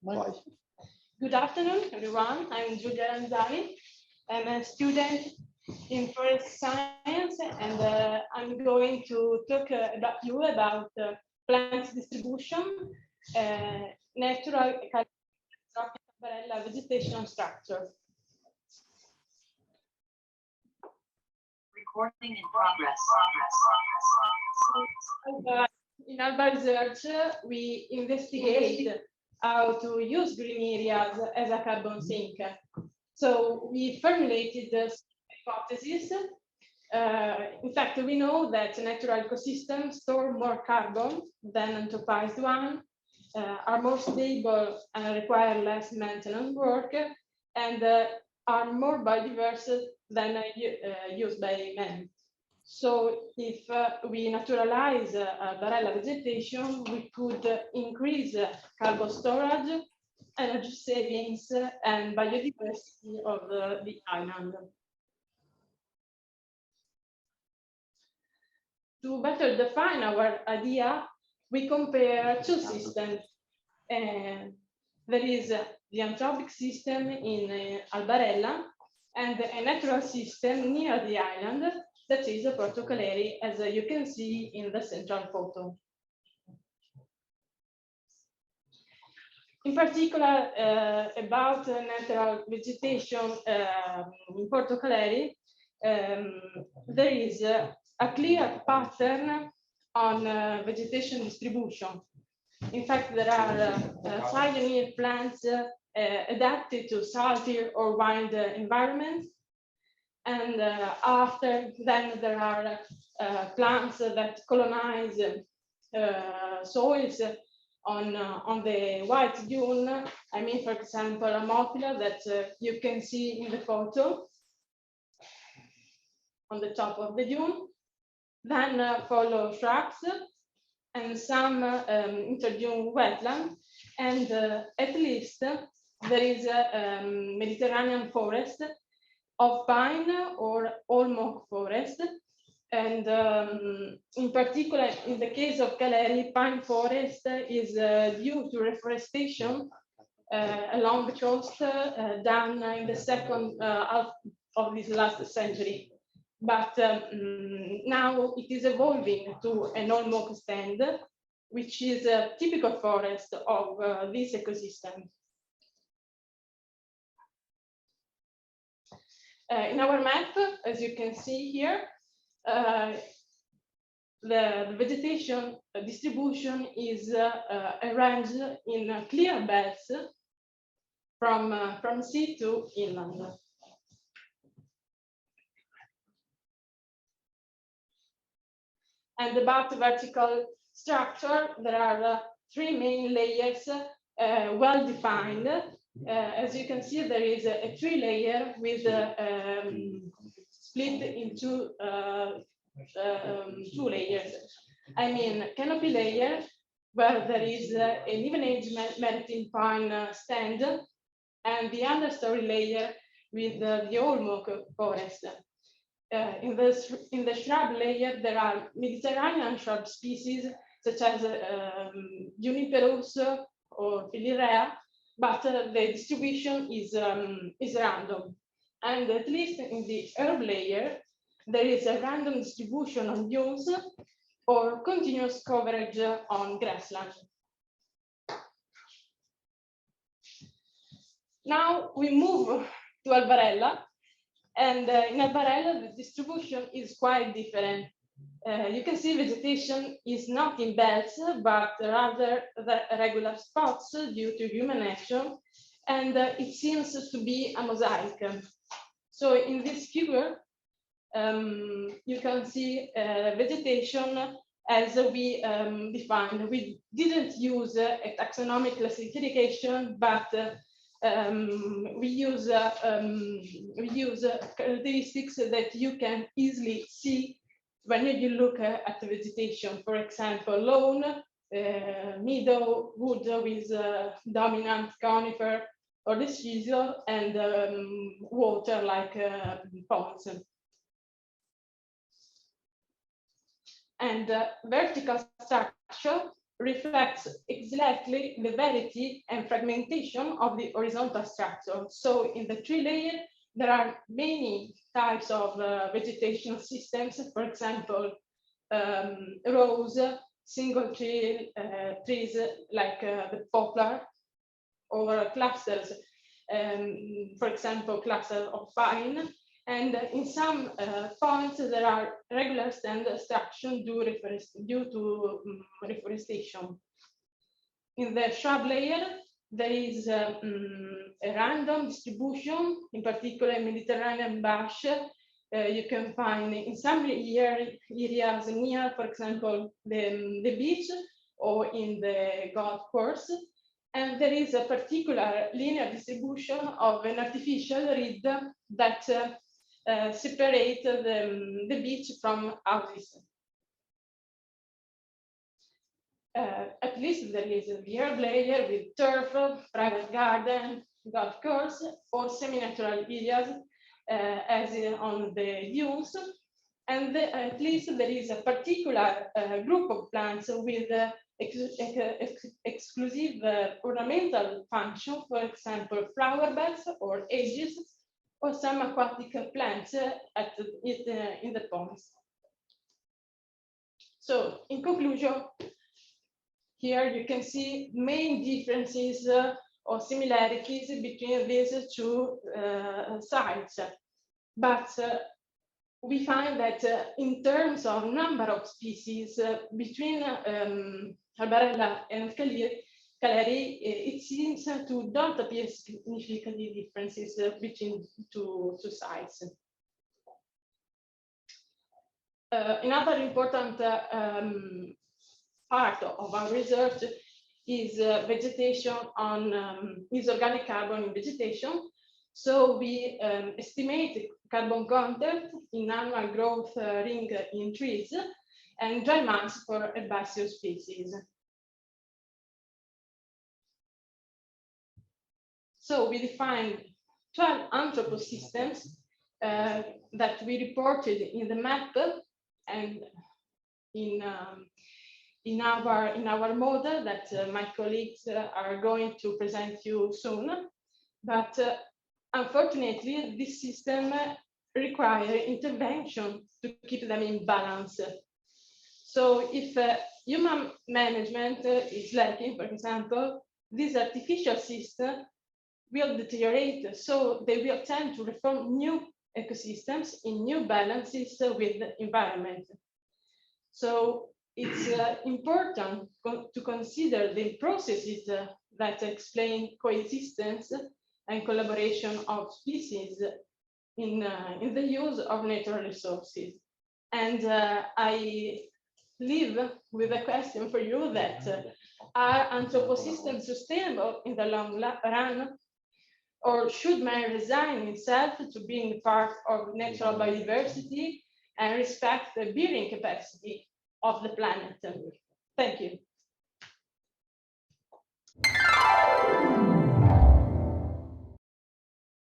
Bye. Good afternoon, everyone. I'm Giulia Ranzani. I'm a student in forest science, and I'm going to talk about you about plant distribution, natural Albarella vegetation structure. Recording in progress. In Alba Research, we investigate how to use green areas as a carbon sink. So we formulated this hypothesis. In fact, we know that natural ecosystems store more carbon than anthropized one, are more stable and require less maintenance work, and are more biodiverse than used by man. So if we naturalize Albarella vegetation, we could increase carbon storage, energy savings, and biodiversity of the island. To better define our idea, we compare two systems. There is the anthropic system in Albarella and a natural system near the island, that is Porto CALERI, as you can see in the central photo. In particular, about natural vegetation in Porto CALERI, there is a clear pattern on vegetation distribution. In fact, there are pioneer plants adapted to salty or wild environments. And after then, there are plants that colonize soils on the white dune. I mean, for example, a Ammophila that you can see in the photo on the top of the dune. Then follow shrubs and some interdune wetland. And at least there is a Mediterranean forest of pine or oak forest. And in particular, in the case of CALERI, pine forest is due to reforestation along the coast done in the second half of this last century. But now it is evolving to an oak stand, which is a typical forest of this ecosystem. In our map, as you can see here, the vegetation distribution is arranged in clear belts from sea to inland. And about vertical structure, there are three main layers well defined. As you can see, there is a tree layer with split into two layers. I mean, canopy layer, where there is an even-age maritime pine stand, and the understory layer with the oak forest. In the shrub layer, there are Mediterranean shrub species such as Juniperus or Philirea, but the distribution is random. And at least in the herb layer, there is a random distribution on dunes or continuous coverage on grassland. Now we move to Albarella. And in Albarella, the distribution is quite different. You can see vegetation is not in belts, but rather the regular spots due to human action, and it seems to be a mosaic. So in this figure, you can see vegetation as we defined. We didn't use a taxonomic classification, but we use characteristics that you can easily see when you look at the vegetation. For example, lawn, meadow, wood with dominant conifer or decidual, and water like ponds. And vertical structure reflects exactly the variety and fragmentation of the horizontal structure. So in the tree layer, there are many types of vegetation systems, for example, rows, single trees like the poplar, or clusters, for example, clusters of pine. And in some points, there are regular stand extraction due to reforestation. In the shrub layer, there is a random distribution, in particular Mediterranean bush. You can find in some areas near, for example, the beach or in the golf course. And there is a particular linear distribution of an artificial reed that separate the beach from houses. At least there is a herb layer with turf, private garden, golf course, or semi-natural areas as on the dunes. And at least there is a particular group of plants with exclusive ornamental function, for example, flower beds or edges, or some aquatic plants in the ponds. So in conclusion, here you can see main differences or similarities between these two sites. But we find that in terms of number of species between Albarella and CALERI, it seems to don't appear significant differences between two sites. Another important part of our research is vegetation is organic carbon in vegetation. So we estimate carbon content in annual growth ring in trees and dry mass for herbaceous species. So we defined 12 anthroposystems that we reported in the map and in our model that my colleagues are going to present you soon. But unfortunately, this system requires intervention to keep them in balance. So if human management is lacking, for example, this artificial system will deteriorate, so they will tend to reform new ecosystems in new balances with the environment. So it's important to consider the processes that explain coexistence and collaboration of species in the use of natural resources. And I leave with a question for you that are anthroposystems sustainable in the long run? Or should man resign himself to being part of natural biodiversity and respect the bearing capacity of the planet? Thank you.